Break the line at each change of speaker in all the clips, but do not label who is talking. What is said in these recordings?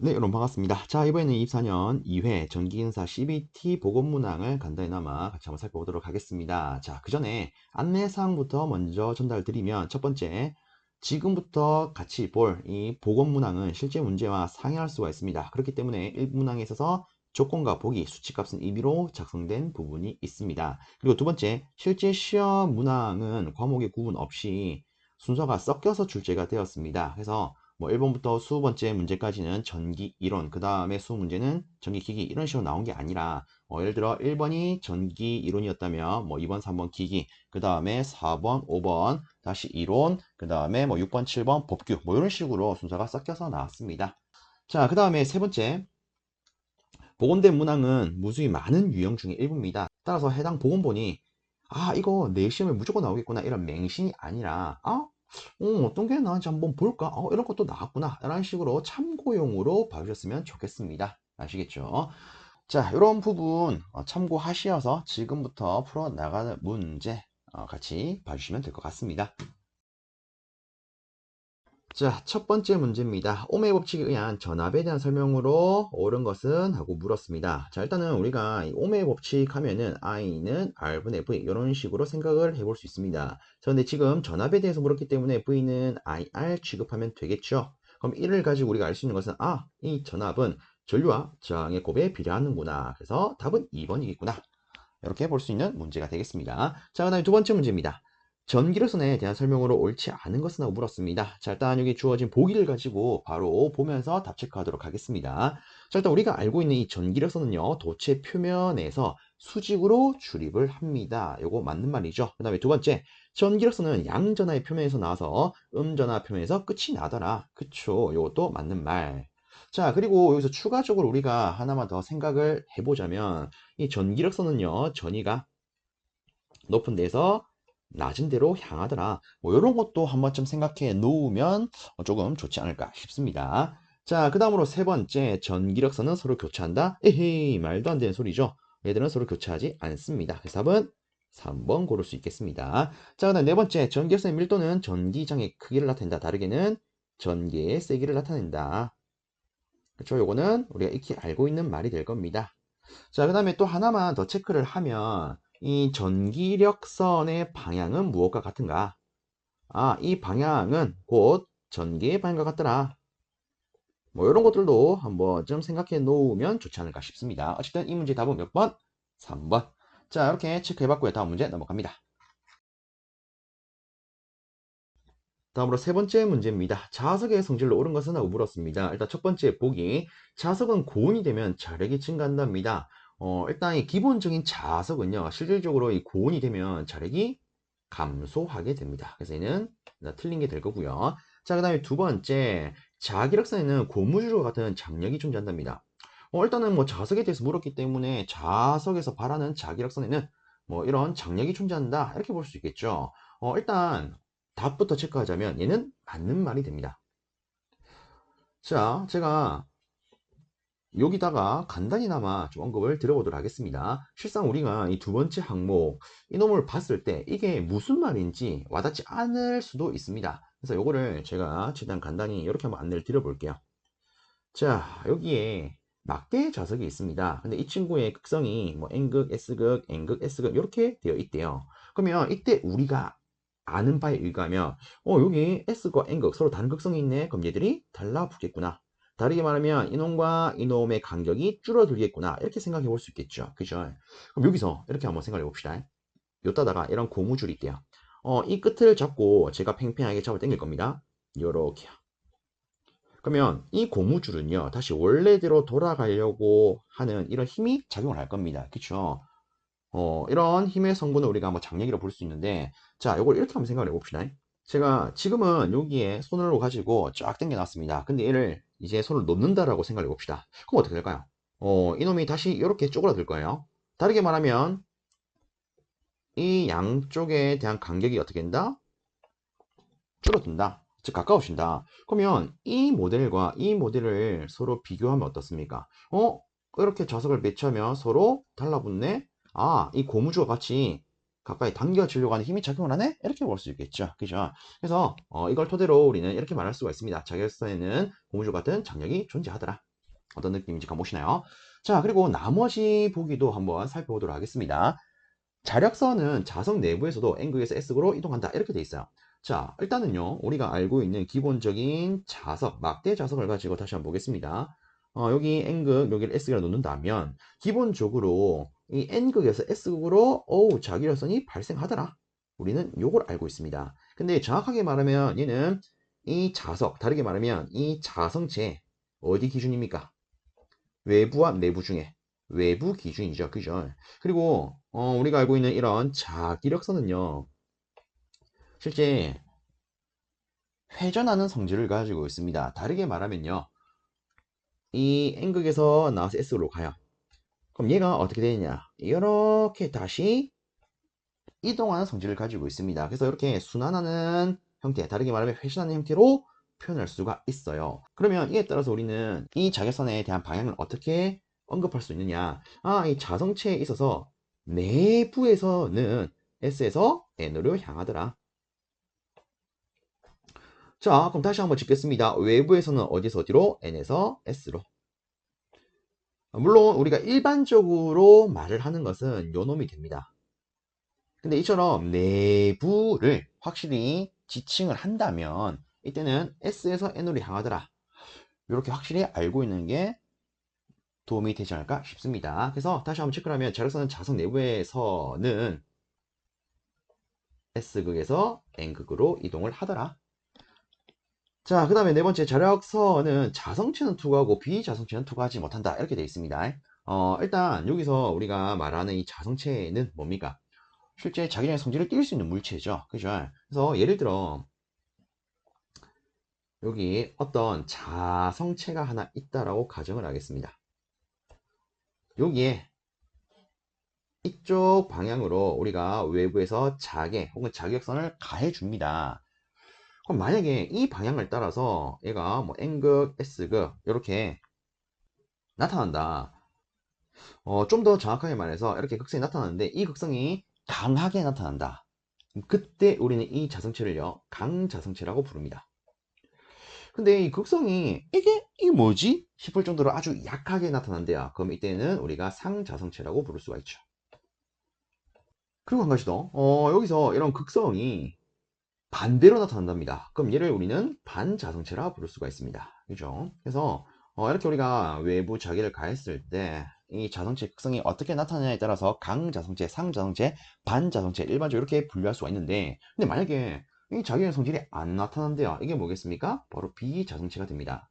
네, 여러분 반갑습니다. 자, 이번에는 24년 2회 전기인사 CBT 보건문항을 간단히나마 같이 한번 살펴보도록 하겠습니다. 자, 그 전에 안내사항부터 먼저 전달드리면 첫 번째, 지금부터 같이 볼 이 보건문항은 실제 문제와 상회할 수가 있습니다. 그렇기 때문에 일문항에 있어서 조건과 보기, 수치값은 임의로 작성된 부분이 있습니다. 그리고 두 번째, 실제 시험 문항은 과목의 구분 없이 순서가 섞여서 출제가 되었습니다. 그래서 뭐 1번부터 20번째 문제까지는 전기 이론, 그 다음에 20문제는 전기 기기 이런 식으로 나온 게 아니라 예를 들어 1번이 전기 이론이었다면 뭐 2번, 3번 기기, 그 다음에 4번, 5번 다시 이론, 그 다음에 뭐 6번, 7번 법규 뭐 이런 식으로 순서가 섞여서 나왔습니다. 자, 그 다음에 세 번째, 복원된 문항은 무수히 많은 유형 중에 일부입니다. 따라서 해당 복원본이 이거 내 시험에 무조건 나오겠구나 이런 맹신이 아니라 어떤 게 나은지 한번 볼까? 이런 것도 나왔구나 이런 식으로 참고용으로 봐주셨으면 좋겠습니다. 아시겠죠? 자, 이런 부분 참고하셔서 지금부터 풀어나가는 문제 같이 봐주시면 될 것 같습니다. 자, 첫 번째 문제입니다. 오메의 법칙에 의한 전압에 대한 설명으로 옳은 것은 하고 물었습니다. 자, 일단은 우리가 이 오메의 법칙 하면은 I는 R분의 V 이런 식으로 생각을 해볼 수 있습니다. 자, 근데 지금 전압에 대해서 물었기 때문에 V는 IR 취급하면 되겠죠. 그럼 이를 가지고 우리가 알 수 있는 것은 이 전압은 전류와 저항의 곱에 비례하는구나. 그래서 답은 2번이겠구나. 이렇게 볼 수 있는 문제가 되겠습니다. 자, 그 다음에 두 번째 문제입니다. 전기료선에 대한 설명으로 옳지 않은 것은 하고 물었습니다. 자, 일단 여기 주어진 보기를 가지고 바로 보면서 답 체크하도록 하겠습니다. 자, 일단 우리가 알고 있는 이 전기료선은요, 도체 표면에서 수직으로 출입을 합니다. 요거 맞는 말이죠. 그 다음에 두 번째, 전기료선은 양전하의 표면에서 나와서 음전하 표면에서 끝이 나더라. 그쵸? 요것도 맞는 말. 자, 그리고 여기서 추가적으로 우리가 하나만 더 생각을 해보자면 이 전기력선은요, 전위가 높은 데서 낮은 데로 향하더라. 뭐 이런 것도 한 번쯤 생각해 놓으면 조금 좋지 않을까 싶습니다. 자, 그 다음으로 세 번째, 전기력선은 서로 교차한다. 에헤이, 말도 안 되는 소리죠. 얘들은 서로 교차하지 않습니다. 그래서 답은 3번 고를 수 있겠습니다. 자, 그 다음 네 번째, 전기력선의 밀도는 전기장의 크기를 나타낸다. 다르게는 전기의 세기를 나타낸다. 그렇죠? 요거는 우리가 익히 알고 있는 말이 될 겁니다. 자, 그 다음에 또 하나만 더 체크를 하면 이 전기력선의 방향은 무엇과 같은가? 이 방향은 곧 전기의 방향과 같더라. 뭐 이런 것들도 한번 좀 생각해 놓으면 좋지 않을까 싶습니다. 어쨌든 이 문제 답은 몇 번? 3번. 자, 이렇게 체크해 봤고요. 다음 문제 넘어갑니다. 다음으로 세 번째 문제입니다. 자석의 성질로 옳은 것은 하고 물었습니다. 일단 첫 번째 보기. 자석은 고온이 되면 자력이 증가한답니다. 일단 이 기본적인 자석은요, 실질적으로 이 고온이 되면 자력이 감소하게 됩니다. 그래서 얘는 틀린 게 될 거고요. 자, 그 다음에 두 번째, 자기력선에는 고무줄과 같은 장력이 존재한답니다. 일단은 뭐 자석에 대해서 물었기 때문에 자석에서 발하는 자기력선에는 뭐 이런 장력이 존재한다. 이렇게 볼 수 있겠죠. 일단 답부터 체크하자면 얘는 맞는 말이 됩니다. 자, 제가 여기다가 간단히나마 좀 언급을 드려보도록 하겠습니다. 실상 우리가 이 두 번째 항목 이놈을 봤을 때 이게 무슨 말인지 와닿지 않을 수도 있습니다. 그래서 요거를 제가 최대한 간단히 이렇게 한번 안내를 드려볼게요. 자, 여기에 막대 좌석이 있습니다. 근데 이 친구의 극성이 뭐 N극, S극, N극, S극 이렇게 되어 있대요. 그러면 이때 우리가 아는 바에 의하면 여기 S과 N극 서로 다른 극성이 있네. 그럼 얘들이 달라붙겠구나. 다르게 말하면 이놈과 이놈의 간격이 줄어들겠구나. 이렇게 생각해 볼 수 있겠죠. 그죠? 그럼 여기서 이렇게 한번 생각해 봅시다. 요따다가 이런 고무줄이 있대요. 이 끝을 잡고 제가 팽팽하게 잡아 당길 겁니다. 요렇게요. 그러면 이 고무줄은요, 다시 원래대로 돌아가려고 하는 이런 힘이 작용을 할 겁니다. 그쵸? 이런 힘의 성분을 우리가 한번 장력이라고 볼 수 있는데, 자, 이걸 이렇게 한번 생각을 해봅시다. 제가 지금은 여기에 손으로 가지고 쫙 당겨 놨습니다. 근데 얘를 이제 손을 놓는다라고 생각을 해봅시다. 그럼 어떻게 될까요? 이놈이 다시 이렇게 쪼그라들 거예요. 다르게 말하면, 이 양쪽에 대한 간격이 어떻게 된다? 줄어든다. 즉 가까워진다. 그러면 이 모델과 이 모델을 서로 비교하면 어떻습니까? 이렇게 좌석을 매치하면 서로 달라붙네. 이 고무줄과 같이 가까이 당겨지려고 하는 힘이 작용을 하네? 이렇게 볼 수 있겠죠. 그죠? 그래서 이걸 토대로 우리는 이렇게 말할 수가 있습니다. 자결선에는 고무줄 같은 장력이 존재하더라. 어떤 느낌인지 감보시나요? 자, 그리고 나머지 보기도 한번 살펴보도록 하겠습니다. 자력선은 자석 내부에서도 N극에서 S극으로 이동한다. 이렇게 돼 있어요. 자, 일단은요, 우리가 알고 있는 기본적인 자석, 막대 자석을 가지고 다시 한번 보겠습니다. 여기 N극, 여기를 S극으로 놓는다면, 기본적으로 이 N극에서 S극으로, 자기력선이 발생하더라. 우리는 요걸 알고 있습니다. 근데 정확하게 말하면 얘는 이 자석, 다르게 말하면 이 자성체, 어디 기준입니까? 외부와 내부 중에 외부 기준이죠. 그죠? 그리고 우리가 알고 있는 이런 자기력선은요. 실제 회전하는 성질을 가지고 있습니다. 다르게 말하면요. 이 N극에서 나와서 S로 가요. 그럼 얘가 어떻게 되느냐? 이렇게 다시 이동하는 성질을 가지고 있습니다. 그래서 이렇게 순환하는 형태, 다르게 말하면 회전하는 형태로 표현할 수가 있어요. 그러면 이에 따라서 우리는 이 자격선에 대한 방향을 어떻게 언급할 수 있느냐? 이 자성체에 있어서 내부에서는 S에서 N으로 향하더라. 자, 그럼 다시 한번 짚겠습니다. 외부에서는 어디서 어디로? N에서 S로. 물론 우리가 일반적으로 말을 하는 것은 요 놈이 됩니다. 근데 이처럼 내부를 확실히 지칭을 한다면 이때는 S에서 N으로 향하더라. 이렇게 확실히 알고 있는 게 도움이 되지 않을까 싶습니다. 그래서 다시 한번 체크를 하면 자력선은 자석 내부에서는 S극에서 N극으로 이동을 하더라. 자, 그 다음에 네 번째, 자력선은 자성체는 투과하고 비자성체는 투과하지 못한다. 이렇게 되어 있습니다. 일단 여기서 우리가 말하는 이 자성체는 뭡니까? 실제 자기장의 성질을 띌 수 있는 물체죠. 그죠? 그래서 예를 들어 여기 어떤 자성체가 하나 있다라고 가정을 하겠습니다. 여기에 이쪽 방향으로 우리가 외부에서 자계 혹은 자격선을 가해 줍니다. 그럼 만약에 이 방향을 따라서 얘가 뭐 N극, S극 이렇게 나타난다. 좀 더 정확하게 말해서 이렇게 극성이 나타나는데 이 극성이 강하게 나타난다. 그때 우리는 이 자성체를요 강자성체라고 부릅니다. 근데 이 극성이 이게 뭐지 싶을 정도로 아주 약하게 나타난대요. 그럼 이때는 우리가 상자성체라고 부를 수가 있죠. 그리고 한 가지 더 여기서 이런 극성이 반대로 나타난답니다. 그럼 얘를 우리는 반자성체라 부를 수가 있습니다. 그죠? 그래서 이렇게 우리가 외부 자기를 가했을 때 이 자성체 특성이 어떻게 나타나냐에 따라서 강자성체, 상자성체, 반자성체 일반적으로 이렇게 분류할 수가 있는데 근데 만약에 이 자기의 성질이 안 나타난대요. 이게 뭐겠습니까? 바로 비자성체가 됩니다.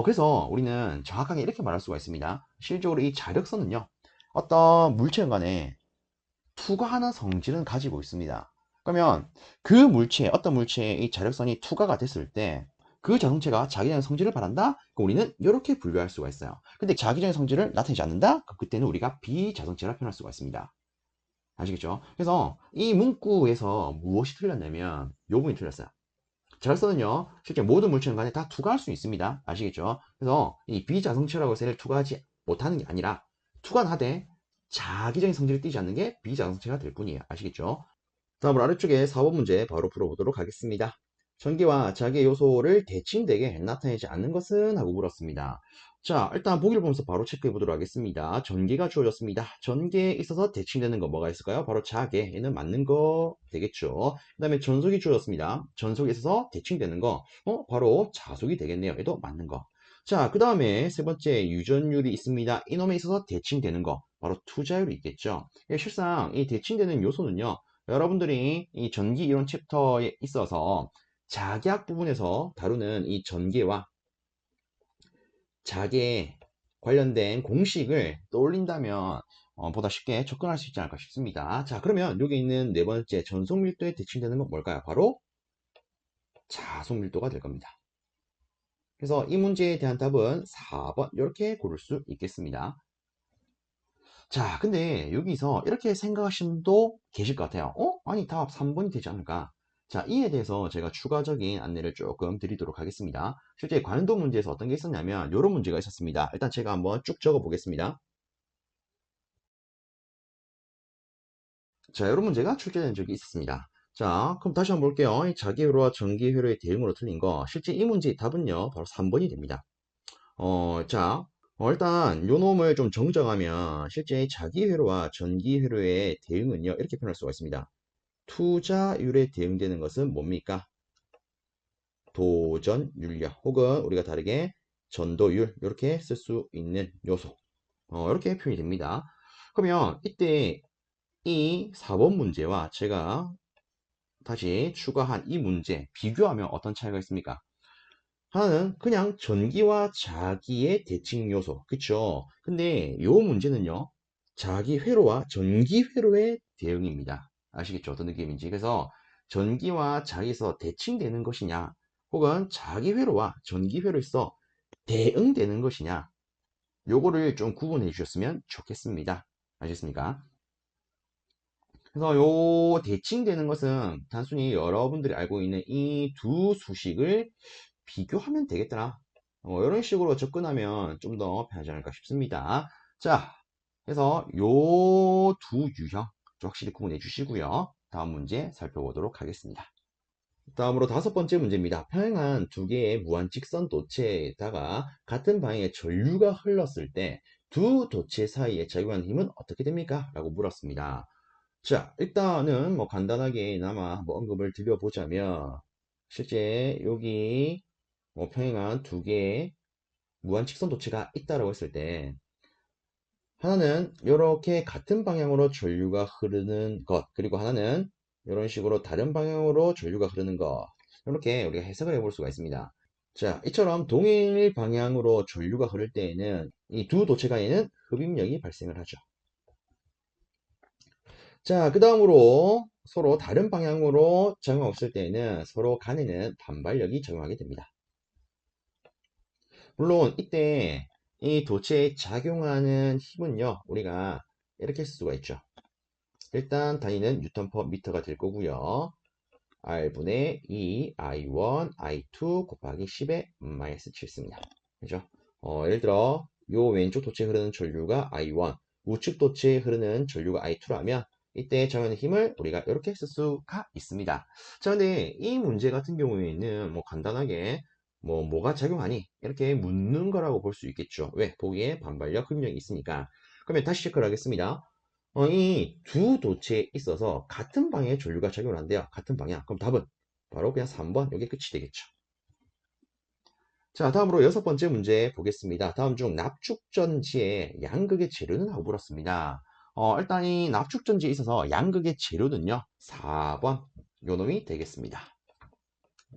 그래서 우리는 정확하게 이렇게 말할 수가 있습니다. 실질적으로 이 자력선은요. 어떤 물체 간에 투과하는 성질은 가지고 있습니다. 그러면 그 물체, 어떤 물체의 이 자력선이 투과가 됐을 때 그 자동체가 자기장의 성질을 발한다? 그럼 우리는 이렇게 분류할 수가 있어요. 근데 자기장의 성질을 나타내지 않는다? 그럼 그때는 우리가 비자성체라 표현할 수가 있습니다. 아시겠죠? 그래서 이 문구에서 무엇이 틀렸냐면 요 부분이 틀렸어요. 자력선은요, 실제 모든 물체는 간에 다 투과할 수 있습니다. 아시겠죠? 그래서 이 비자성체라고 해서 얘를 투과하지 못하는 게 아니라 투과는 하되 자기적인 성질을 띠지 않는 게 비자성체가 될 뿐이에요. 아시겠죠? 다음으로 아래쪽에 4번 문제 바로 풀어보도록 하겠습니다. 전기와 자기의 요소를 대칭되게 나타내지 않는 것은? 하고 물었습니다. 자, 일단 보기를 보면서 바로 체크해 보도록 하겠습니다. 전기가 주어졌습니다. 전기에 있어서 대칭되는 거 뭐가 있을까요? 바로 자계, 얘는 맞는 거 되겠죠. 그 다음에 전속이 주어졌습니다. 전속에 있어서 대칭되는 거, 바로 자속이 되겠네요. 얘도 맞는 거. 자, 그 다음에 세 번째 유전율이 있습니다. 이놈에 있어서 대칭되는 거, 바로 투자율이 있겠죠. 실상 이 대칭되는 요소는요, 여러분들이 이 전기 이론 챕터에 있어서 작약 부분에서 다루는 이 전개와 자기에 관련된 공식을 떠올린다면 보다 쉽게 접근할 수 있지 않을까 싶습니다. 자, 그러면 여기 있는 네 번째 전속 밀도에 대칭되는 건 뭘까요? 바로 자속 밀도가 될 겁니다. 그래서 이 문제에 대한 답은 4번 이렇게 고를 수 있겠습니다. 자, 근데 여기서 이렇게 생각하시는 분도 계실 것 같아요. 아니, 답 3번이 되지 않을까? 자, 이에 대해서 제가 추가적인 안내를 조금 드리도록 하겠습니다. 실제 관도 문제에서 어떤 게 있었냐면, 이런 문제가 있었습니다. 일단 제가 한번 쭉 적어 보겠습니다. 자, 이런 문제가 출제된 적이 있었습니다. 자, 그럼 다시 한번 볼게요. 이 자기회로와 전기회로의 대응으로 틀린 거. 실제 이 문제의 답은요, 바로 3번이 됩니다. 자, 일단 요 놈을 좀 정정하면 실제 자기 회로와 전기 회로의 대응은요, 이렇게 표현할 수가 있습니다. 투자율에 대응되는 것은 뭡니까? 도전율력 혹은 우리가 다르게 전도율 이렇게 쓸 수 있는 요소. 이렇게 표현이 됩니다. 그러면 이때 이 4번 문제와 제가 다시 추가한 이 문제 비교하면 어떤 차이가 있습니까? 하나는 그냥 전기와 자기의 대칭 요소. 그쵸? 근데 요 문제는요. 자기 회로와 전기 회로의 대응입니다. 아시겠죠? 어떤 느낌인지. 그래서 전기와 자기에서 대칭되는 것이냐, 혹은 자기 회로와 전기 회로에서 대응되는 것이냐, 요거를 좀 구분해 주셨으면 좋겠습니다. 아시겠습니까? 그래서 요 대칭되는 것은 단순히 여러분들이 알고 있는 이 두 수식을 비교하면 되겠더라. 이런 식으로 접근하면 좀 더 편하지 않을까 싶습니다. 자, 그래서 요 두 유형 좀 확실히 구분해 주시고요. 다음 문제 살펴보도록 하겠습니다. 다음으로 다섯 번째 문제입니다. 평행한 두 개의 무한 직선 도체에다가 같은 방향의 전류가 흘렀을 때 두 도체 사이에 작용하는 힘은 어떻게 됩니까? 라고 물었습니다. 자, 일단은 뭐 간단하게나마 뭐 언급을 드려보자면 실제 여기 뭐 평행한 두 개의 무한 직선 도체가 있다라고 했을 때 하나는 이렇게 같은 방향으로 전류가 흐르는 것, 그리고 하나는 이런 식으로 다른 방향으로 전류가 흐르는 것, 이렇게 우리가 해석을 해볼 수가 있습니다. 자, 이처럼 동일 방향으로 전류가 흐를 때에는 이 두 도체 간에는 흡입력이 발생을 하죠. 자, 그 다음으로 서로 다른 방향으로 작용 없을 때에는 서로 간에는 반발력이 작용하게 됩니다. 물론 이때 이 도체에 작용하는 힘은요, 우리가 이렇게 쓸 수가 있죠. 일단 단위는 뉴턴 퍼 미터가 될 거고요. R분의 2 I1 I2 곱하기 10의 마이너스 7습니다. 그죠? 예를 들어 요 왼쪽 도체에 흐르는 전류가 I1, 우측 도체에 흐르는 전류가 I2라면 이때 작용하는 힘을 우리가 이렇게 쓸 수가 있습니다. 자, 근데 이 문제 같은 경우에는 뭐 간단하게 뭐가 작용하니? 이렇게 묻는 거라고 볼 수 있겠죠. 왜? 보기에 반발력, 흡력이 있으니까. 그러면 다시 체크를 하겠습니다. 이 두 도체에 있어서 같은 방향의 전류가 작용을 한대요. 같은 방향. 그럼 답은 바로 그냥 3번. 이게 끝이 되겠죠. 자, 다음으로 여섯 번째 문제 보겠습니다. 다음 중 납축전지의 양극의 재료는 하고 물었습니다. 일단 이 납축전지에 있어서 양극의 재료는요. 4번 요 놈이 되겠습니다.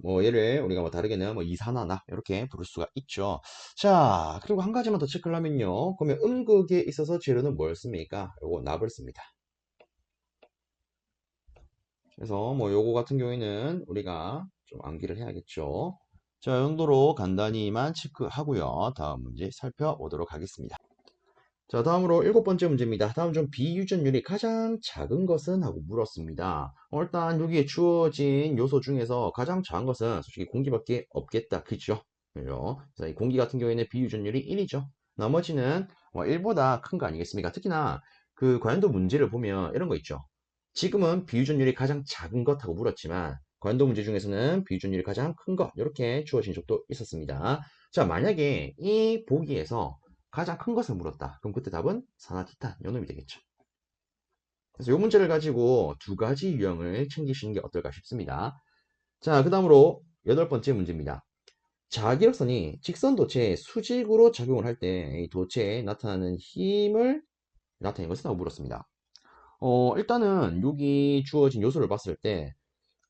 뭐 얘를 우리가 뭐 다르게는 뭐 이산화나 이렇게 부를 수가 있죠. 자, 그리고 한 가지만 더 체크를 하면요. 그러면 음극에 있어서 재료는 뭘 씁니까? 요거 납을 씁니다. 그래서 뭐 요거 같은 경우에는 우리가 좀 암기를 해야겠죠. 자, 이 정도로 간단히만 체크하고요. 다음 문제 살펴보도록 하겠습니다. 자, 다음으로 일곱 번째 문제입니다. 다음 중 비유전율이 가장 작은 것은? 하고 물었습니다. 일단 여기에 주어진 요소 중에서 가장 작은 것은 솔직히 공기밖에 없겠다. 그죠? 그죠? 그래서 이 공기 같은 경우에는 비유전율이 1이죠. 나머지는 뭐 1보다 큰 거 아니겠습니까? 특히나 그 관련도 문제를 보면 이런 거 있죠. 지금은 비유전율이 가장 작은 것하고 물었지만 관련도 문제 중에서는 비유전율이 가장 큰 것 이렇게 주어진 적도 있었습니다. 자, 만약에 이 보기에서 가장 큰 것을 물었다. 그럼 그때 답은 산화티탄 요놈이 되겠죠. 그래서 이 문제를 가지고 두 가지 유형을 챙기시는 게 어떨까 싶습니다. 자, 그 다음으로 여덟 번째 문제입니다. 자기력선이 직선 도체에 수직으로 작용을 할 때 이 도체에 나타나는 힘을 나타낸 것은? 하고 물었습니다. 일단은 여기 주어진 요소를 봤을 때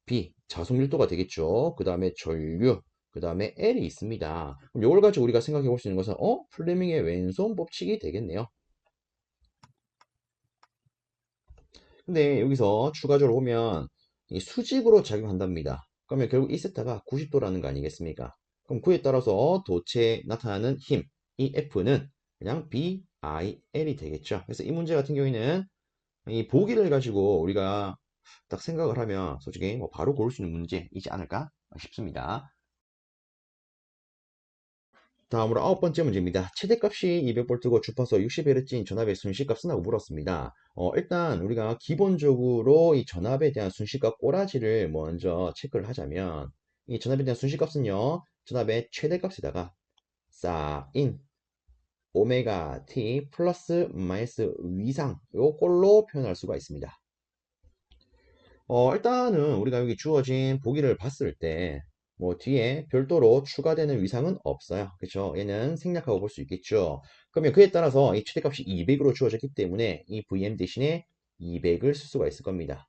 B, 자속밀도가 되겠죠. 그 다음에 전류, 그 다음에 L이 있습니다. 그럼 이걸 가지고 우리가 생각해 볼 수 있는 것은 플레밍의 왼손 법칙이 되겠네요. 근데 여기서 추가적으로 보면 이 수직으로 작용한답니다. 그러면 결국 이 세타가 90도라는 거 아니겠습니까? 그럼 그에 따라서 도체에 나타나는 힘, 이 F는 그냥 BIL이 되겠죠. 그래서 이 문제 같은 경우에는 이 보기를 가지고 우리가 딱 생각을 하면 솔직히 뭐 바로 고를 수 있는 문제이지 않을까 싶습니다. 다음으로 아홉 번째 문제입니다. 최대값이 200V고 주파수 60Hz인 전압의 순시값은? 하고 물었습니다. 일단 우리가 기본적으로 이 전압에 대한 순시값 꼬라지를 먼저 체크를 하자면 이 전압에 대한 순시값은요. 전압의 최대값에다가 쌓인 오메가 t 플러스 마이너스 위상 요걸로 표현할 수가 있습니다. 일단은 우리가 여기 주어진 보기를 봤을 때 뭐 뒤에 별도로 추가되는 위상은 없어요. 그렇죠? 얘는 생략하고 볼 수 있겠죠. 그러면 그에 따라서 이 최대값이 200으로 주어졌기 때문에 이 vm 대신에 200을 쓸 수가 있을 겁니다.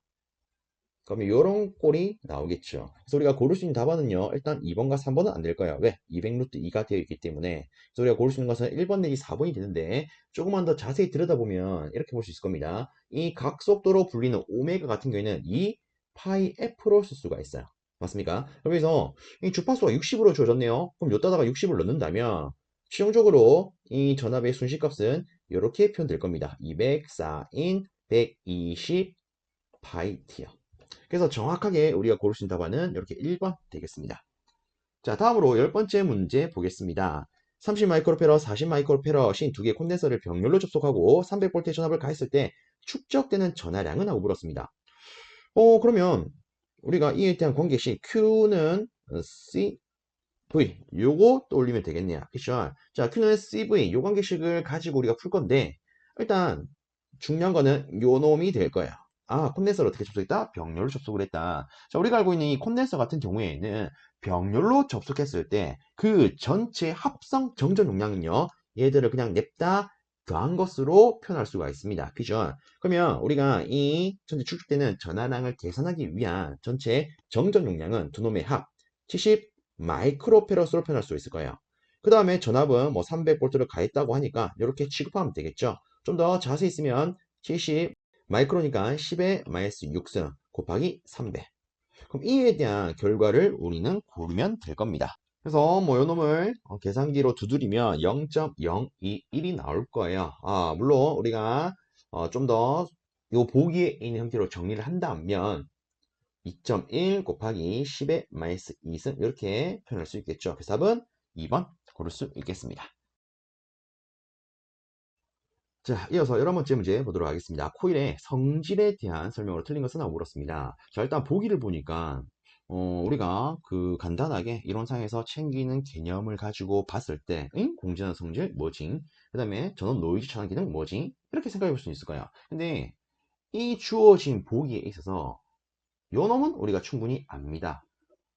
그러면 이런 꼴이 나오겠죠. 그래서 우리가 고를 수 있는 답안은요. 일단 2번과 3번은 안 될 거예요. 왜? 200 루트 2가 되어 있기 때문에. 그래서 우리가 고를 수 있는 것은 1번 내지 4번이 되는데 조금만 더 자세히 들여다보면 이렇게 볼 수 있을 겁니다. 이 각속도로 불리는 오메가 같은 경우에는 이 파이 f로 쓸 수가 있어요. 맞습니까? 그래서 이 주파수가 60으로 주어졌네요. 그럼 여기다가 60을 넣는다면 최종적으로 이 전압의 순식값은 이렇게 표현될 겁니다. 200 사인 120 파이 t요. 그래서 정확하게 우리가 고를 수 있는 답안은 이렇게 1번 되겠습니다. 자, 다음으로 10번째 문제 보겠습니다. 30 마이크로페러, 40 마이크로페러 신 두 개의 콘덴서를 병렬로 접속하고 300V 전압을 가했을 때 축적되는 전하량은 하고 물었습니다. 그러면 우리가 이에 대한 관계식 Q는 CV 요거 떠올리면 되겠네요. 그쵸? 자, Q는 CV 요 관계식을 가지고 우리가 풀 건데 일단 중요한 거는 요 놈이 될 거예요. 아, 콘덴서를 어떻게 접속했다? 병렬로 접속을 했다. 자, 우리가 알고 있는 이 콘덴서 같은 경우에는 병렬로 접속했을 때 그 전체 합성 정전 용량은요. 얘들을 그냥 냅다 더한 것으로 표현할 수가 있습니다. 그죠? 그러면 우리가 이 전체 축적되는 전하량을 계산하기 위한 전체 정전 용량은 두 놈의 합 70 마이크로페럿으로 표현할 수 있을 거예요. 그 다음에 전압은 뭐 300V를 가했다고 하니까 이렇게 취급하면 되겠죠. 좀 더 자세히 쓰면 70 마이크로니까 10의 마이너스 6승 곱하기 3배. 그럼 이에 대한 결과를 우리는 고르면 될 겁니다. 그래서 뭐 요놈을 계산기로 두드리면 0.021이 나올 거예요. 물론 우리가 좀 더 요 보기에 있는 형태로 정리를 한다면 2.1 곱하기 10의 마이너스 2승 이렇게 표현할 수 있겠죠. 그래서 답은 2번 고를 수 있겠습니다. 자, 이어서 11번째 문제 보도록 하겠습니다. 코일의 성질에 대한 설명으로 틀린 것은 하고 물었습니다. 자, 일단 보기를 보니까 우리가 그 간단하게 이론상에서 챙기는 개념을 가지고 봤을 때 공전의 성질 뭐지? 그 다음에 전원 노이즈 차단 기능 뭐지? 이렇게 생각해 볼 수 있을 거예요. 근데 이 주어진 보기에 있어서 요 놈은 우리가 충분히 압니다.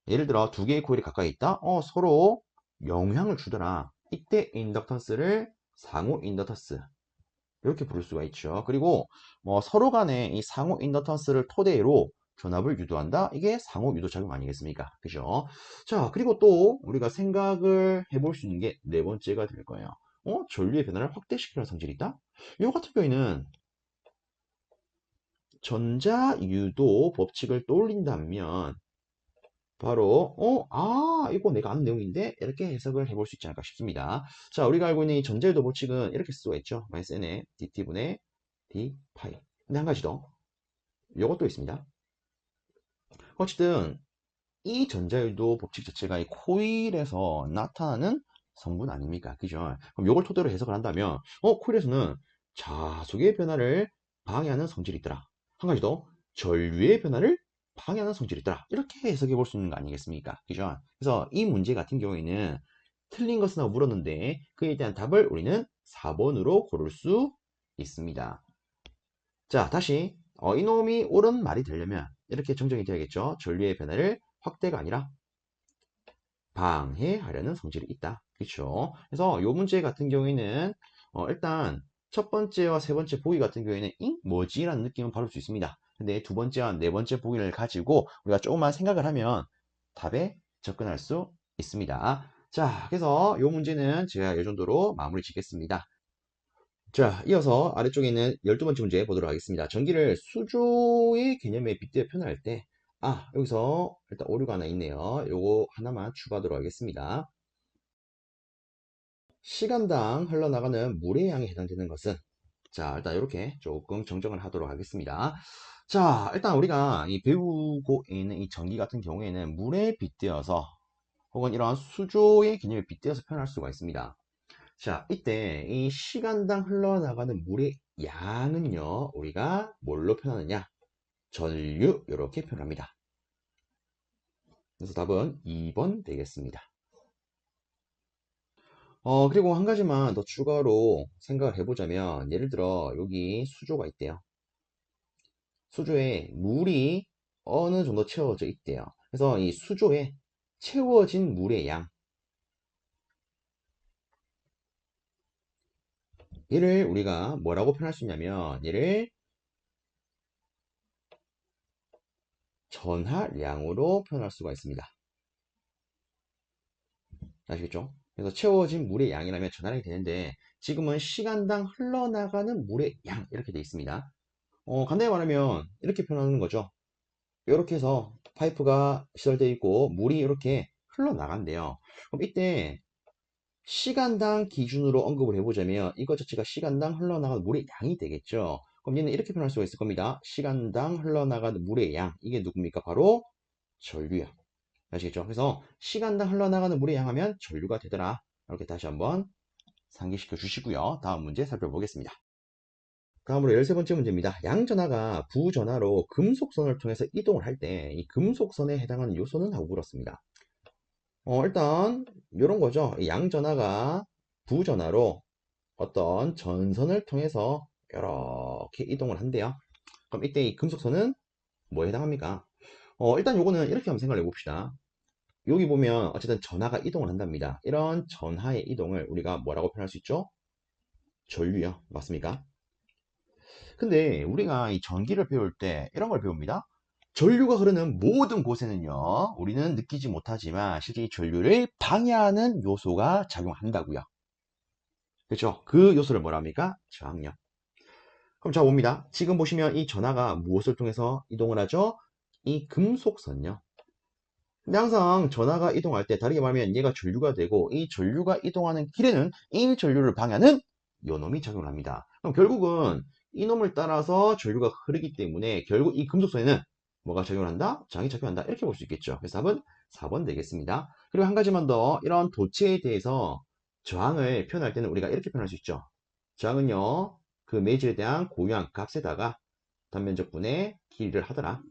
예를 들어 두 개의 코일이 가까이 있다? 서로 영향을 주더라. 이때 인덕턴스를 상호 인덕턴스 이렇게 부를 수가 있죠. 그리고 뭐 서로 간에 이 상호 인덕턴스를 토대로 전압을 유도한다. 이게 상호 유도작용 아니겠습니까? 그죠? 자, 그리고 또 우리가 생각을 해볼 수 있는 게 네 번째가 될 거예요. 전류의 변화를 확대시키는 성질이 있다? 이 같은 경우에는 전자유도 법칙을 떠올린다면 바로 이거 내가 아는 내용인데 이렇게 해석을 해볼 수 있지 않을까 싶습니다. 자, 우리가 알고 있는 이 전자유도 법칙은 이렇게 쓸 수가 있죠. 마이너스 n의 dt분의 d 파이. 근데 한 가지 더 이것도 있습니다. 어쨌든 이 전자유도 법칙 자체가 이 코일에서 나타나는 성분 아닙니까? 그죠? 그럼 이걸 토대로 해석을 한다면 코일에서는 자속의 변화를 방해하는 성질이 있더라. 한 가지 더 전류의 변화를 방해하는 성질이 있더라. 이렇게 해석해 볼 수 있는 거 아니겠습니까? 그죠? 그래서 이 문제 같은 경우에는 틀린 것은 하고 물었는데 그에 대한 답을 우리는 4번으로 고를 수 있습니다. 자, 다시 이놈이 옳은 말이 되려면 이렇게 정정이 되어야겠죠. 전류의 변화를 확대가 아니라 방해하려는 성질이 있다. 그렇죠? 그래서 이 문제 같은 경우에는 일단 첫 번째와 세 번째 보기 같은 경우에는 뭐지? 라는 느낌은 받을 수 있습니다. 근데 두 번째와 네 번째 보기를 가지고 우리가 조금만 생각을 하면 답에 접근할 수 있습니다. 자, 그래서 이 문제는 제가 이 정도로 마무리 짓겠습니다. 자, 이어서 아래쪽에 있는 12번째 문제 보도록 하겠습니다. 전기를 수조의 개념에 빗대어 표현할 때, 여기서 일단 오류가 하나 있네요. 요거 하나만 추가하도록 하겠습니다. 시간당 흘러나가는 물의 양에 해당되는 것은, 자, 일단 이렇게 조금 정정을 하도록 하겠습니다. 자, 일단 우리가 이 배우고 있는 이 전기 같은 경우에는 물에 빗대어서 혹은 이러한 수조의 개념에 빗대어서 표현할 수가 있습니다. 자, 이때 이 시간당 흘러나가는 물의 양은요, 우리가 뭘로 표현하느냐? 전류, 이렇게 표현합니다. 그래서 답은 2번 되겠습니다. 그리고 한 가지만 더 추가로 생각을 해보자면, 예를 들어, 여기 수조가 있대요. 수조에 물이 어느 정도 채워져 있대요. 그래서 이 수조에 채워진 물의 양, 얘를 우리가 뭐라고 표현할 수 있냐면, 얘를 전하량으로 표현할 수가 있습니다. 아시겠죠? 그래서 채워진 물의 양이라면 전하량이 되는데, 지금은 시간당 흘러나가는 물의 양, 이렇게 되어 있습니다. 간단히 말하면 이렇게 표현하는 거죠. 이렇게 해서 파이프가 시설되어 있고 물이 이렇게 흘러나간대요. 그럼 이때 시간당 기준으로 언급을 해보자면 이것 자체가 시간당 흘러나가는 물의 양이 되겠죠. 그럼 얘는 이렇게 표현할 수가 있을 겁니다. 시간당 흘러나가는 물의 양, 이게 누굽니까? 바로 전류야. 아시겠죠? 그래서 시간당 흘러나가는 물의 양 하면 전류가 되더라. 이렇게 다시 한번 상기시켜 주시고요. 다음 문제 살펴보겠습니다. 다음으로 13번째 문제입니다. 양전하가 부전하로 금속선을 통해서 이동을 할 때 이 금속선에 해당하는 요소는? 하고 물었습니다. 일단 이런 거죠. 이 양전하가 부전하로 어떤 전선을 통해서 이렇게 이동을 한대요. 그럼 이때 이 금속선은 뭐에 해당합니까? 일단 요거는 이렇게 한번 생각을 해봅시다. 여기 보면 어쨌든 전하가 이동을 한답니다. 이런 전하의 이동을 우리가 뭐라고 표현할 수 있죠? 전류요. 맞습니까? 근데 우리가 이 전기를 배울 때 이런 걸 배웁니다. 전류가 흐르는 모든 곳에는요, 우리는 느끼지 못하지만 실제 이 전류를 방해하는 요소가 작용한다고요. 그렇죠? 그 요소를 뭐라 합니까? 저항력. 그럼 자 봅니다. 지금 보시면 이 전하가 무엇을 통해서 이동을 하죠? 이 금속선요. 근데 항상 전하가 이동할 때 다르게 말하면 얘가 전류가 되고 이 전류가 이동하는 길에는 이 전류를 방해하는 요놈이 작용을 합니다. 그럼 결국은 이놈을 따라서 전류가 흐르기 때문에 결국 이 금속선에는 뭐가 작용을 한다? 저항이 작용한다. 이렇게 볼 수 있겠죠. 그래서 답은 4번 되겠습니다. 그리고 한 가지만 더, 이런 도체에 대해서 저항을 표현할 때는 우리가 이렇게 표현할 수 있죠. 저항은요, 그 매질에 대한 고유한 값에다가 단면적분의 길이를 하더라.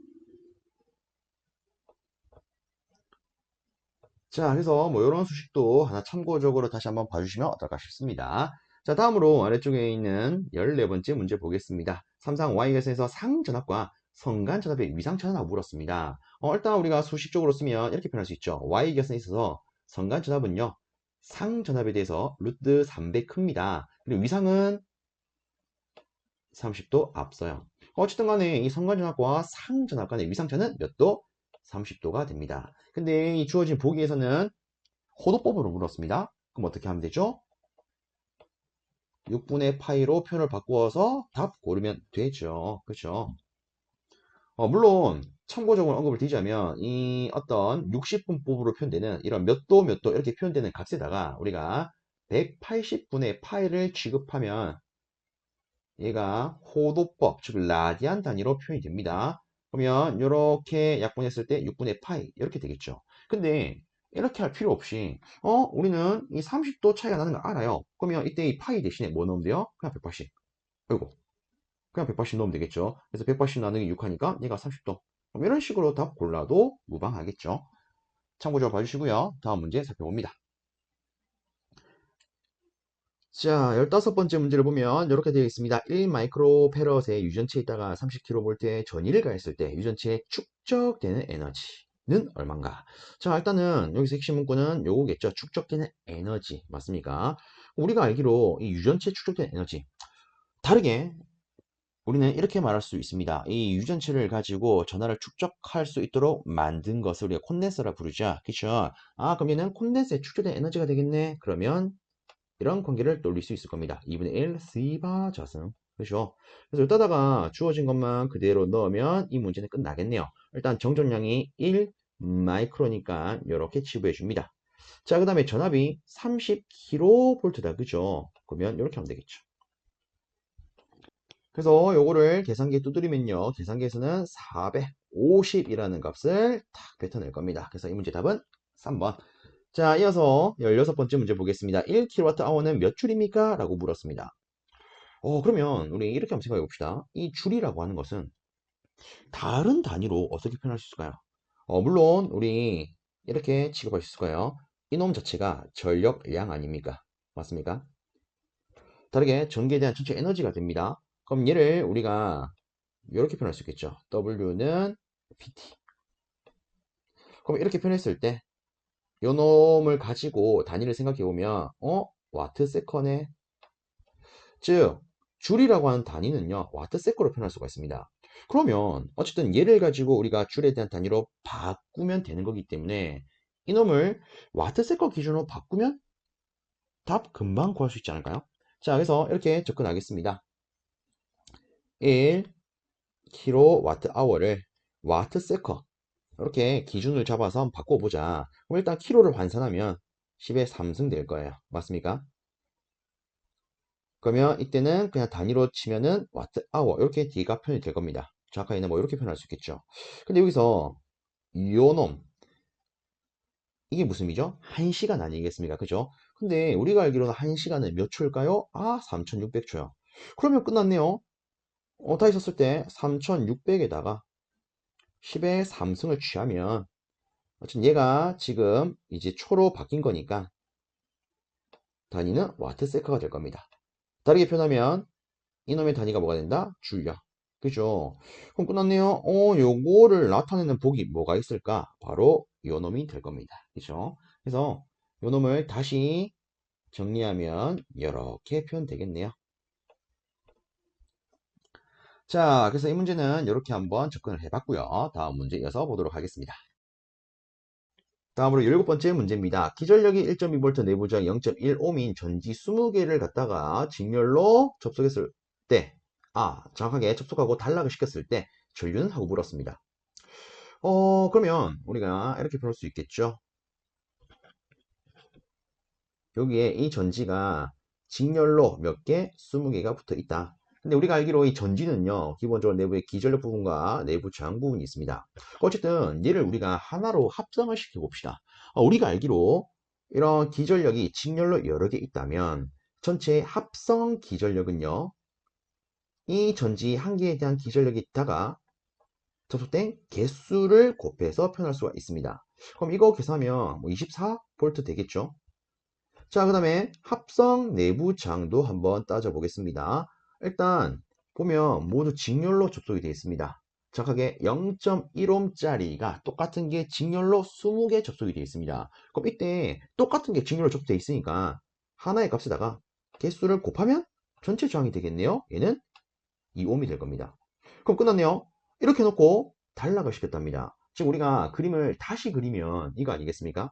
자, 그래서 뭐 이런 수식도 하나 참고적으로 다시 한번 봐주시면 어떨까 싶습니다. 자, 다음으로 아래쪽에 있는 14번째 문제 보겠습니다. 삼상 Y계선에서 상전압과 성간전압의 위상전압을 물었습니다. 일단 우리가 수식적으로 쓰면 이렇게 표현할 수 있죠. Y계선에 있어서 성간전압은요, 상전압에 대해서 루트 3배 큽니다. 그리고 위상은 30도 앞서요. 어쨌든 간에 이 성간전압과 상전압 간의 위상차는 몇 도? 30도가 됩니다. 근데 이 주어진 보기에서는 호도법으로 물었습니다. 그럼 어떻게 하면 되죠? 6분의 파이로 표현을 바꾸어서 답 고르면 되죠. 그렇죠? 물론 참고적으로 언급을 드리자면 이 어떤 60분법으로 표현되는 이런 몇 도 몇 도 이렇게 표현되는 값에다가 우리가 180분의 파이를 취급하면 얘가 호도법, 즉 라디안 단위로 표현이 됩니다. 그러면 이렇게 약분했을 때 6분의 파이 이렇게 되겠죠. 근데 이렇게 할 필요 없이 우리는 이 30도 차이가 나는 거 알아요. 그러면 이때 이 파이 대신에 뭐 넣으면 돼요? 그냥 180. 아이고, 그냥 180 넣으면 되겠죠. 그래서 180 나누기 6 하니까 얘가 30도. 그럼 이런 식으로 답 골라도 무방하겠죠. 참고적으로 봐주시고요. 다음 문제 살펴봅니다. 자, 15번째 문제를 보면 이렇게 되어 있습니다. 1 마이크로페럿의 유전체에 있다가 30kV의 전위를 가했을 때 유전체에 축적되는 에너지는 얼마인가? 자, 일단은 여기서 핵심 문구는 요거겠죠. 축적되는 에너지 맞습니까? 우리가 알기로 이 유전체에 축적되는 에너지 다르게 우리는 이렇게 말할 수 있습니다. 이 유전체를 가지고 전하를 축적할 수 있도록 만든 것을 우리가 콘덴서라 부르죠. 그쵸? 아, 그럼 얘는 콘덴서에 축적된 에너지가 되겠네? 그러면 이런 관계를 떠올릴 수 있을 겁니다. 2분의 1 C바 자승. 그렇죠? 그래서 여기다가 주어진 것만 그대로 넣으면 이 문제는 끝나겠네요. 일단 정전량이 1 마이크로니까 이렇게 치부해 줍니다. 자, 그 다음에 전압이 30kV다. 그죠? 그러면 이렇게 하면 되겠죠. 그래서 요거를 계산기에 두드리면요. 계산기에서는 450이라는 값을 탁 뱉어낼 겁니다. 그래서 이 문제 답은 3번. 자, 이어서 16번째 문제 보겠습니다. 1kWh는 몇 줄입니까? 라고 물었습니다. 그러면 우리 이렇게 한번 생각해 봅시다. 이 줄이라고 하는 것은 다른 단위로 어떻게 표현할 수 있을까요? 물론 우리 이렇게 취급할 수 있을 거예요. 이놈 자체가 전력량 아닙니까? 맞습니까? 다르게 전기에 대한 전체 에너지가 됩니다. 그럼 얘를 우리가 이렇게 표현할 수 있겠죠. W는 PT. 그럼 이렇게 표현했을 때 요 놈을 가지고 단위를 생각해 보면 와트 세컨에 즉 줄이라고 하는 단위는요 와트 세컨으로 표현할 수가 있습니다. 그러면 어쨌든 얘를 가지고 우리가 줄에 대한 단위로 바꾸면 되는 거기 때문에 이놈을 와트 세컨 기준으로 바꾸면 답 금방 구할 수 있지 않을까요? 자, 그래서 이렇게 접근하겠습니다. 1 킬로와트 아워를 와트 세컨 이렇게 기준을 잡아서 한번 바꿔보자. 그럼 일단 킬로를 환산하면 10의 3승 될 거예요. 맞습니까? 그러면 이때는 그냥 단위로 치면은 와트 아워 이렇게 D가 표현이 될 겁니다. 정확하게는 뭐 이렇게 표현할 수 있겠죠. 근데 여기서 요놈 이게 무슨 의미죠? 1시간 아니겠습니까? 그죠? 근데 우리가 알기로는 1시간은 몇 초일까요? 3600초요. 그러면 끝났네요. 다시 썼을 때 3600에다가 10의 3승을 취하면 어쨌든 얘가 지금 이제 초로 바뀐 거니까 단위는 와트세커가 될 겁니다. 다르게 표현하면 이놈의 단위가 뭐가 된다? 줄요. 그죠? 그럼 끝났네요. 요거를 나타내는 복이 뭐가 있을까? 바로 요 놈이 될 겁니다. 그죠? 그래서 요 놈을 다시 정리하면 이렇게 표현되겠네요. 자, 그래서 이 문제는 이렇게 한번 접근을 해봤고요. 다음 문제 이어서 보도록 하겠습니다. 다음으로 17번째 문제입니다. 기전력이 1.2V 내부저항 0.1ohm인 전지 20개를 갖다가 직렬로 접속했을 때, 정확하게 접속하고 단락을 시켰을 때 전류는 하고 물었습니다. 그러면 우리가 이렇게 표현할 수 있겠죠. 여기에 이 전지가 직렬로 몇 개? 20개가 붙어 있다. 근데 우리가 알기로 이 전지는요, 기본적으로 내부에 기전력 부분과 내부 저항 부분이 있습니다. 어쨌든 얘를 우리가 하나로 합성을 시켜 봅시다. 우리가 알기로 이런 기전력이 직렬로 여러 개 있다면 전체 합성 기전력은요, 이 전지 한 개에 대한 기전력이 있다가 접속된 개수를 곱해서 표현할 수가 있습니다. 그럼 이거 계산하면 뭐 24V 되겠죠? 자, 그 다음에 합성 내부 저항도 한번 따져보겠습니다. 일단 보면 모두 직렬로 접속이 되어 있습니다. 정확하게 0.1ohm짜리가 똑같은 게 직렬로 20개 접속이 되어 있습니다. 그럼 이때 똑같은 게 직렬로 접속되어 있으니까 하나의 값에다가 개수를 곱하면 전체 저항이 되겠네요. 얘는 2ohm이 될 겁니다. 그럼 끝났네요. 이렇게 해놓고 단락을 시켰답니다. 지금 우리가 그림을 다시 그리면 이거 아니겠습니까?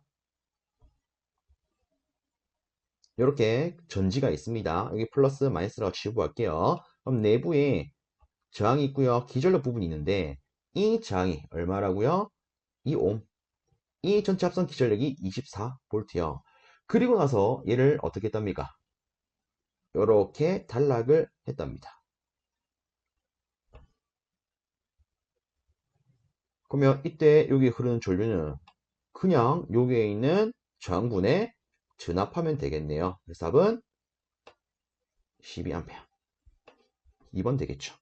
이렇게 전지가 있습니다. 여기 플러스 마이너스라고 치부할게요. 그럼 내부에 저항이 있고요. 기전력 부분이 있는데 이 저항이 얼마라고요? 2옴. 이 전체 합성 기전력이 24V요. 그리고 나서 얘를 어떻게 했답니까? 이렇게 단락을 했답니다. 그러면 이때 여기 흐르는 전류는 그냥 여기에 있는 저항분에 전압하면 되겠네요. 그래서 답은 12A. 2번 되겠죠.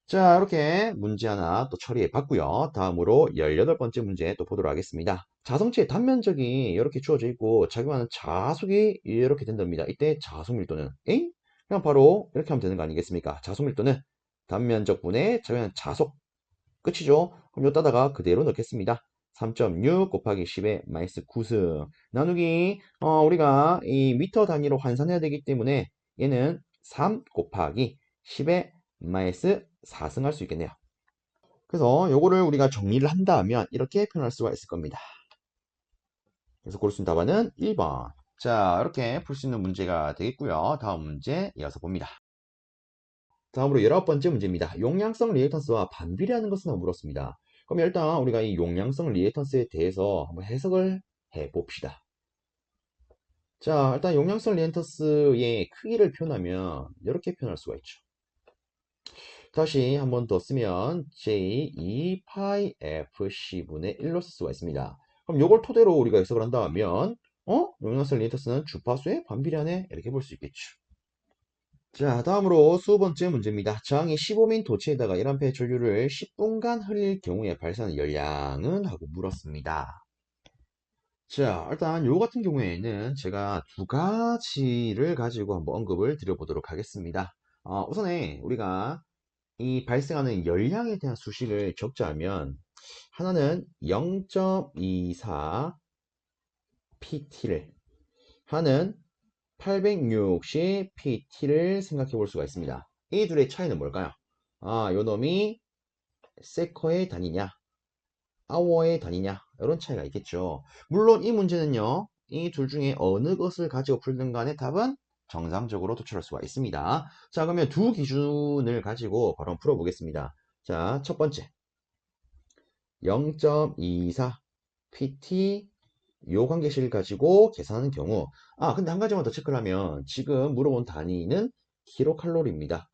자, 이렇게 문제 하나 또 처리해 봤고요. 다음으로 18번째 문제 또 보도록 하겠습니다. 자성체의 단면적이 이렇게 주어져 있고 작용하는 자속이 이렇게 된답니다. 이때 자속 밀도는 그냥 바로 이렇게 하면 되는 거 아니겠습니까? 자속 밀도는 단면적 분의 작용하는 자속 끝이죠. 그럼 여기다가 그대로 넣겠습니다. 3.6 곱하기 10의 마이너스 9승 나누기 우리가 이 미터 단위로 환산해야 되기 때문에 얘는 3 곱하기 10의 마이너스 4승 할 수 있겠네요. 그래서 요거를 우리가 정리를 한다면 이렇게 표현할 수가 있을 겁니다. 그래서 고를 수 있는 답안은 1번. 자, 이렇게 풀 수 있는 문제가 되겠고요. 다음 문제 이어서 봅니다. 다음으로 19번째 문제입니다. 용량성 리액턴스와 반비례하는 것은 물었습니다. 그럼 일단 우리가 이 용량성 리액턴스에 대해서 한번 해석을 해 봅시다. 자, 일단 용량성 리액턴스의 크기를 표현하면 이렇게 표현할 수가 있죠. 다시 한 번 더 쓰면 J2 파이 FC분의 1로 쓸 수가 있습니다. 그럼 이걸 토대로 우리가 해석을 한다면 용량성 리액턴스는 주파수에 반비례하네 이렇게 볼 수 있겠죠. 자, 다음으로 20번째 문제입니다. 저항이 15민 도체에다가 1A 전류를 10분간 흘릴 경우에 발생하는 열량은? 하고 물었습니다. 자, 일단 요 같은 경우에는 제가 두 가지를 가지고 한번 언급을 드려보도록 하겠습니다. 우선에 우리가 이 발생하는 열량에 대한 수식을 적자하면 하나는 0.24 PT를 하는 860 PT를 생각해 볼 수가 있습니다. 이 둘의 차이는 뭘까요? 요 놈이 세커의 단위냐, 아워의 단위냐, 이런 차이가 있겠죠. 물론 이 문제는요, 이 둘 중에 어느 것을 가지고 풀든 간에 답은 정상적으로 도출할 수가 있습니다. 자, 그러면 두 기준을 가지고 바로 풀어보겠습니다. 자, 첫 번째. 0.24 PT 요 관계식을 가지고 계산하는 경우 근데 한 가지만 더 체크를 하면 지금 물어본 단위는 킬로칼로리입니다.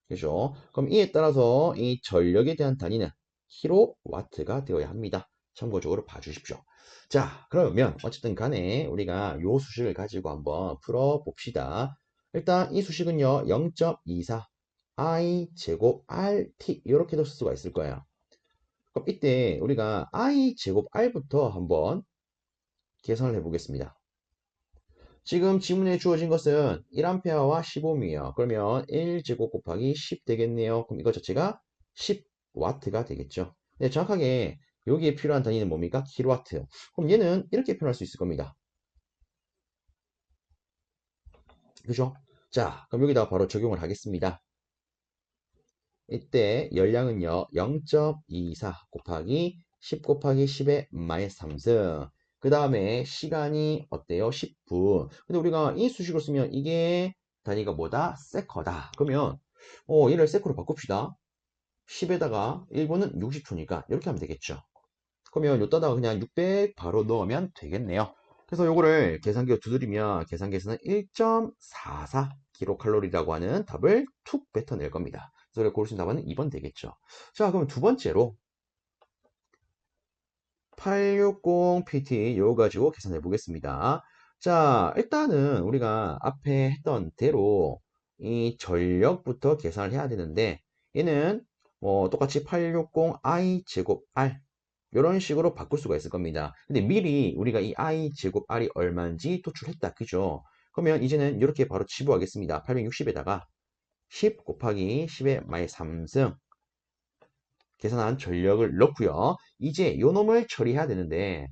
그죠? 그럼 이에 따라서 이 전력에 대한 단위는 킬로와트가 되어야 합니다. 참고적으로 봐주십시오. 자, 그러면 어쨌든 간에 우리가 요 수식을 가지고 한번 풀어봅시다. 일단 이 수식은요 0.24 I 제곱 RT 이렇게도 쓸 수가 있을 거예요. 그럼 이때 우리가 I 제곱 R부터 한번 계산을 해보겠습니다. 지금 지문에 주어진 것은 1A와 10Ω이에요. 그러면 1제곱 곱하기 10 되겠네요. 그럼 이거 자체가 10W가 되겠죠. 네, 정확하게 여기에 필요한 단위는 뭡니까? 킬로와트. 그럼 얘는 이렇게 표현할 수 있을 겁니다. 그죠? 자, 그럼 여기다가 바로 적용을 하겠습니다. 이때 열량은요 0.24 곱하기 10 곱하기 10의 마이너스 3승 그 다음에 시간이 어때요? 10분. 근데 우리가 이 수식을 쓰면 이게 단위가 뭐다? 세커다. 그러면 얘를 세커로 바꿉시다. 10에다가 1분은 60초니까 이렇게 하면 되겠죠. 그러면 요따다가 그냥 600 바로 넣으면 되겠네요. 그래서 요거를 계산기로 두드리면 계산기에서는 1.44 킬로칼로리라고 하는 답을 툭 뱉어낼 겁니다. 그래서 고를 수 있는 답은 2번 되겠죠. 자, 그럼 두 번째로 860PT 요거 가지고 계산해 보겠습니다. 자, 일단은 우리가 앞에 했던 대로 이 전력부터 계산을 해야 되는데 얘는 똑같이 860I 제곱 R 이런 식으로 바꿀 수가 있을 겁니다. 근데 미리 우리가 이 I 제곱 R이 얼마인지 도출했다. 그죠? 그러면 이제는 이렇게 바로 치부하겠습니다. 860에다가 10 곱하기 10의 마이너스 3승 계산한 전력을 넣고요. 이제 요 놈을 처리해야 되는데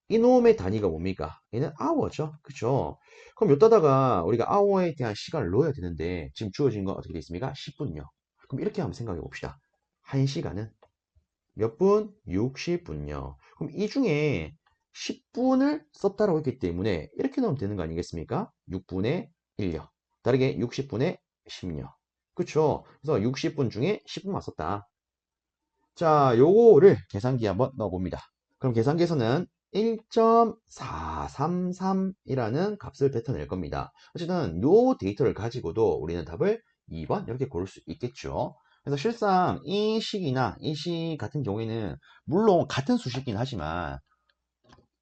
이 놈의 단위가 뭡니까? 얘는 아워죠. 그쵸? 그럼 요따다가 우리가 아워에 대한 시간을 넣어야 되는데 지금 주어진 건 어떻게 되어 있습니까? 10분요. 그럼 이렇게 한번 생각해 봅시다. 1시간은 몇 분? 60분요. 그럼 이 중에 10분을 썼다라고 했기 때문에 이렇게 넣으면 되는 거 아니겠습니까? 6분의 1요. 다르게 60분의 10요. 그쵸? 그래서 60분 중에 10분만 썼다. 자, 요거를 계산기에 한번 넣어봅니다. 그럼 계산기에서는 1.433이라는 값을 뱉어낼 겁니다. 어쨌든 요 데이터를 가지고도 우리는 답을 2번 이렇게 고를 수 있겠죠. 그래서 실상 이 식이나 이 식 같은 경우에는 물론 같은 수식이긴 하지만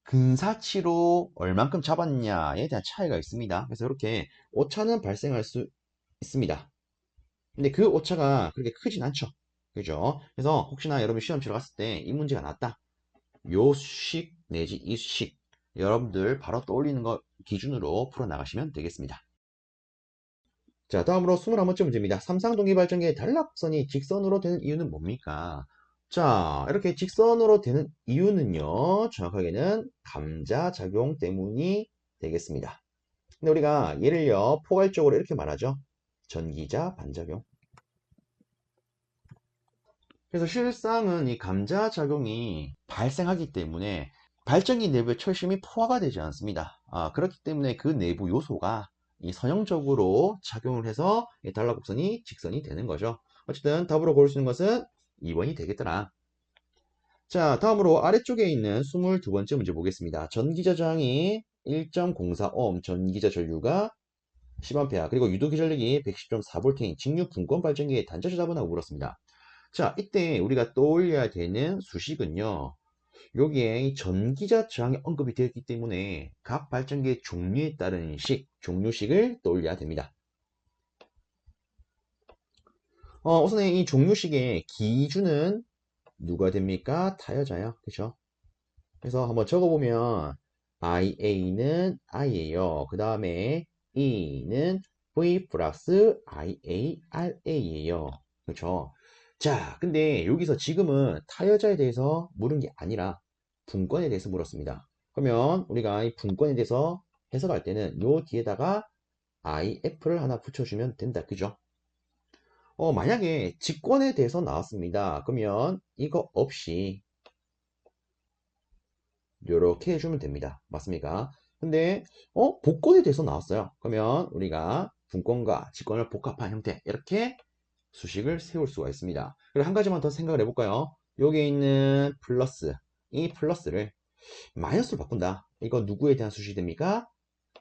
근사치로 얼만큼 잡았냐에 대한 차이가 있습니다. 그래서 이렇게 오차는 발생할 수 있습니다. 근데 그 오차가 그렇게 크진 않죠. 그죠? 그래서 혹시나 여러분 시험 치러 갔을 때 이 문제가 났다. 요 식 내지 이 식 여러분들 바로 떠올리는 거 기준으로 풀어나가시면 되겠습니다. 자, 다음으로 21번째 문제입니다. 삼상동기 발전기의 단락선이 직선으로 되는 이유는 뭡니까? 자, 이렇게 직선으로 되는 이유는요, 정확하게는 감자작용 때문이 되겠습니다. 근데 우리가 얘를요, 포괄적으로 이렇게 말하죠. 전기자 반작용. 그래서 실상은 이 감자작용이 발생하기 때문에 발전기 내부에 철심이 포화가 되지 않습니다. 그렇기 때문에 그 내부 요소가 이 선형적으로 작용을 해서 이 단락곡선이 직선이 되는 거죠. 어쨌든 답으로 고를 수 있는 것은 2번이 되겠더라. 자, 다음으로 아래쪽에 있는 22번째 문제 보겠습니다. 전기자 저항이 1.04오hm, 전기자 전류가 10A, 그리고 유도기 전력이 110.4V인 직류 분권 발전기의 단자 조작은 하고 물었습니다. 자, 이때 우리가 떠올려야 되는 수식은요. 여기에 이 전기자 저항이 언급이 되어 있기 때문에 각 발전기의 종류에 따른 종류식을 떠올려야 됩니다. 우선 이 종류식의 기준은 누가 됩니까? 타여자요. 그죠? 그래서 한번 적어보면 IA는 I예요. 그 다음에 E는 V 플러스 IARA예요. 그렇죠? 자, 근데 여기서 지금은 타여자에 대해서 물은 게 아니라 분권에 대해서 물었습니다. 그러면 우리가 이 분권에 대해서 해석할 때는 요 뒤에다가 IF를 하나 붙여주면 된다. 그죠? 만약에 직권에 대해서 나왔습니다. 그러면 이거 없이 이렇게 해주면 됩니다. 맞습니까? 근데 복권에 대해서 나왔어요. 그러면 우리가 분권과 직권을 복합한 형태 이렇게 수식을 세울 수가 있습니다. 그리고 한 가지만 더 생각을 해볼까요? 여기에 있는 플러스, 이 플러스를 마이너스로 바꾼다. 이거 누구에 대한 수식이 됩니까?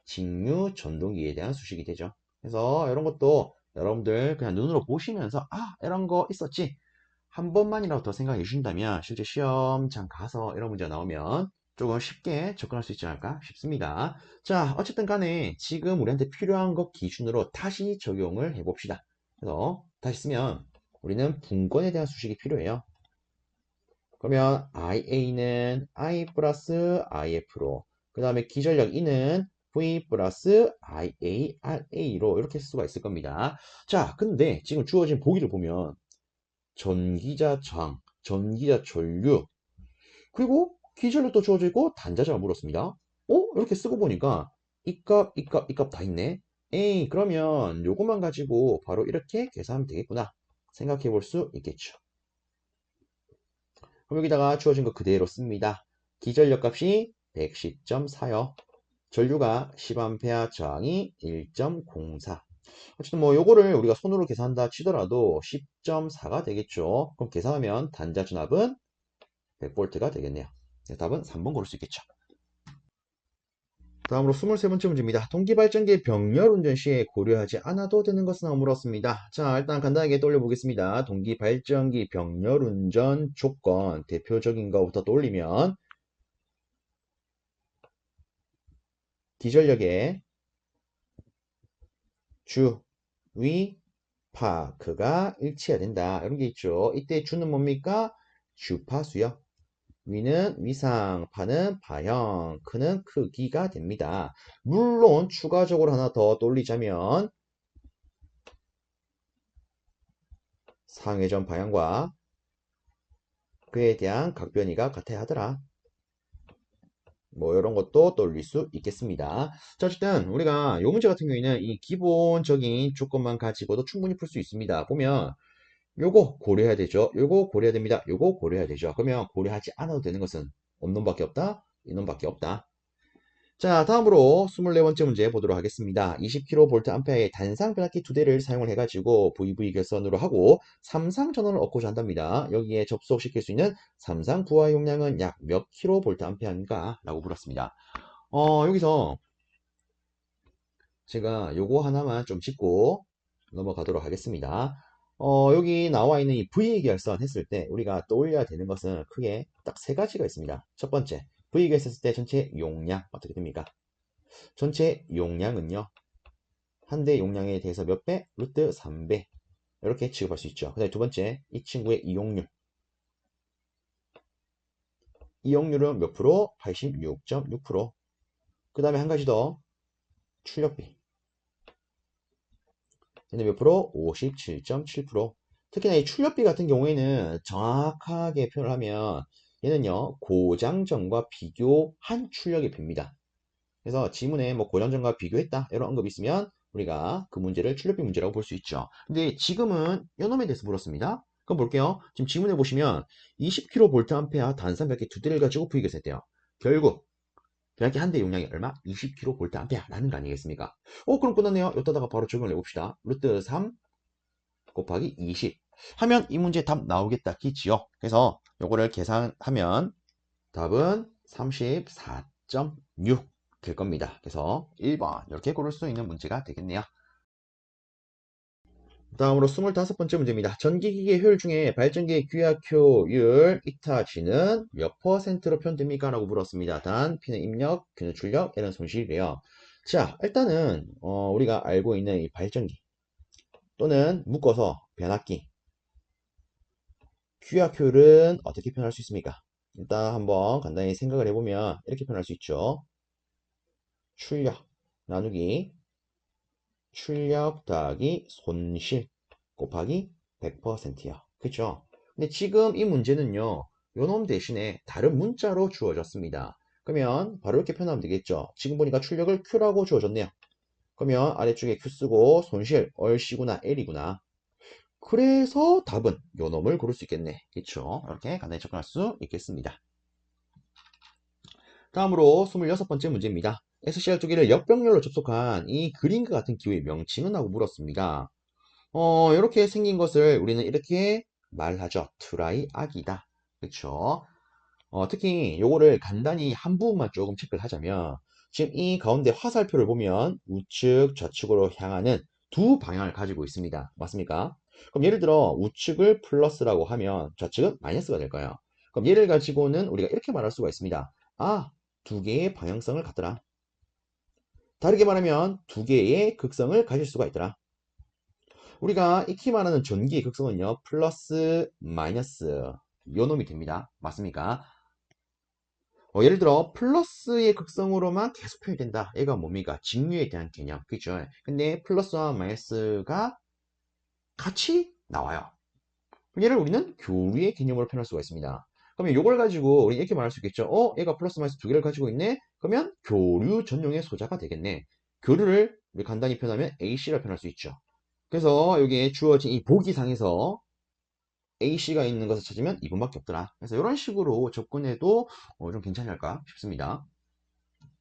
직류 전동기에 대한 수식이 되죠. 그래서 이런 것도 여러분들 그냥 눈으로 보시면서 이런 거 있었지 한 번만이라도 더 생각해 주신다면 실제 시험장 가서 이런 문제가 나오면 조금 쉽게 접근할 수 있지 않을까 싶습니다. 자, 어쨌든 간에 지금 우리한테 필요한 것 기준으로 다시 적용을 해봅시다. 그래서 다시 쓰면 우리는 분권에 대한 수식이 필요해요. 그러면 IA는 I 플러스 IF로, 그 다음에 기전력 E는 V 플러스 IARA로 이렇게 쓸 수가 있을 겁니다. 자, 근데 지금 주어진 보기를 보면 전기자 저항, 전기자 전류, 그리고 기전력도 주어져 있고 단자자가 물었습니다. 이렇게 쓰고 보니까 이 값, 이 값, 이 값 다 있네. 에이, 그러면 요것만 가지고 바로 이렇게 계산하면 되겠구나 생각해 볼 수 있겠죠. 그럼 여기다가 주어진 거 그대로 씁니다. 기전력 값이 110.4요. 전류가 10A, 저항이 1.04. 어쨌든 뭐 요거를 우리가 손으로 계산한다 치더라도 10.4가 되겠죠. 그럼 계산하면 단자 전압은 100V가 되겠네요. 답은 3번 고를 수 있겠죠. 다음으로 23번째 문제입니다. 동기발전기 병렬 운전 시에 고려하지 않아도 되는 것은 물었습니다. 자, 일단 간단하게 떠올려 보겠습니다. 동기발전기 병렬 운전 조건 대표적인 것부터 떠올리면 기전력의 주, 위, 파, 그가 일치해야 된다. 이런 게 있죠. 이때 주는 뭡니까? 주파수요. 위는 위상, 파는 파형, 크는 크기가 됩니다. 물론 추가적으로 하나 더 떠올리자면 상회전 방향과 그에 대한 각변이가 같아야 하더라. 뭐 이런 것도 떠올릴 수 있겠습니다. 자, 어쨌든 우리가 요 문제 같은 경우에는 이 기본적인 조건만 가지고도 충분히 풀 수 있습니다. 보면 요거 고려해야 되죠. 요거 고려해야 됩니다. 요거 고려해야 되죠. 그러면 고려하지 않아도 되는 것은 없놈밖에 없다. 이놈밖에 없다. 자, 다음으로 24번째 문제 보도록 하겠습니다. 20kVA의 단상 변압기 두 대를 사용을 해가지고 VV 결선으로 하고 삼상 전원을 얻고자 한답니다. 여기에 접속시킬 수 있는 삼상 부하 용량은 약 몇 kVA인가? 라고 물었습니다. 여기서 제가 요거 하나만 좀 짚고 넘어가도록 하겠습니다. 여기 나와 있는 이 V 결선 했을 때 우리가 떠올려야 되는 것은 크게 딱 세 가지가 있습니다. 첫 번째, V 결선 했을 때 전체 용량 어떻게 됩니까? 전체 용량은요. 한 대 용량에 대해서 몇 배? 루트 3배. 이렇게 취급할 수 있죠. 그 다음에 두 번째, 이 친구의 이용률. 이용률은 몇 프로? 86.6%. 그 다음에 한 가지 더, 출력비. 얘는 몇 프로? 57.7%. 특히나 이 출력비 같은 경우에는 정확하게 표현을 하면 얘는요, 고장전과 비교한 출력의 비입니다. 그래서 지문에 뭐 고장전과 비교했다 이런 언급이 있으면 우리가 그 문제를 출력비 문제라고 볼 수 있죠. 근데 지금은 요놈에 대해서 물었습니다. 그럼 볼게요. 지금 지문에 보시면 20kVA 단산 변압기 두 대를 가지고 부위가 됐대요. 결국 변압기 한 대 용량이 얼마? 20kVA라는 거 아니겠습니까? 그럼 끝났네요. 여기다가 바로 적용을 해봅시다. 루트 3 곱하기 20 하면 이 문제 답 나오겠다겠지요. 그래서 요거를 계산하면 답은 34.6 될 겁니다. 그래서 1번 이렇게 고를 수 있는 문제가 되겠네요. 다음으로 25번째 문제입니다. 전기기계 효율 중에 발전기의 규약 효율 이타G는 몇 퍼센트로 표현됩니까? 라고 물었습니다. 단, P는 입력, Q는 출력, L은 손실이래요. 자, 일단은 우리가 알고 있는 이 발전기 또는 묶어서 변압기 규약 효율은 어떻게 표현할 수 있습니까? 일단 한번 간단히 생각을 해보면 이렇게 표현할 수 있죠. 출력 나누기 출력 더하기 손실 곱하기 100%요. 그쵸? 근데 지금 이 문제는요, 요 놈 대신에 다른 문자로 주어졌습니다. 그러면 바로 이렇게 표현하면 되겠죠. 지금 보니까 출력을 Q라고 주어졌네요. 그러면 아래쪽에 Q 쓰고 손실 얼씨구나 L이구나. 그래서 답은 요 놈을 고를 수 있겠네. 그쵸? 이렇게 간단히 접근할 수 있겠습니다. 다음으로 26번째 문제입니다. SCR 두개를 역병렬로 접속한 이 그림과 같은 기호의 명칭은? 하고 물었습니다. 이렇게 생긴 것을 우리는 이렇게 말하죠. 트라이 악이다. 그쵸? 특히 요거를 간단히 한 부분만 조금 체크를 하자면 지금 이 가운데 화살표를 보면 우측, 좌측으로 향하는 두 방향을 가지고 있습니다. 맞습니까? 그럼 예를 들어 우측을 플러스라고 하면 좌측은 마이너스가 될 거예요. 그럼 얘를 가지고는 우리가 이렇게 말할 수가 있습니다. 아, 두 개의 방향성을 갖더라. 다르게 말하면 두 개의 극성을 가질 수가 있더라. 우리가 익히 말하는 전기의 극성은요, 플러스, 마이너스, 요 놈이 됩니다. 맞습니까? 예를 들어, 플러스의 극성으로만 계속 표현이 된다. 얘가 뭡니까? 직류에 대한 개념. 그죠? 근데 플러스와 마이너스가 같이 나와요. 얘를 우리는 교류의 개념으로 표현할 수가 있습니다. 그러면 이걸 가지고 우리 이렇게 말할 수 있겠죠. 얘가 플러스 마이너스 두 개를 가지고 있네? 그러면 교류 전용의 소자가 되겠네. 교류를 우리 간단히 표현하면 AC라 표현할 수 있죠. 그래서 여기에 주어진 이 보기상에서 AC가 있는 것을 찾으면 2번밖에 없더라. 그래서 이런 식으로 접근해도 좀 괜찮지 않을까 싶습니다.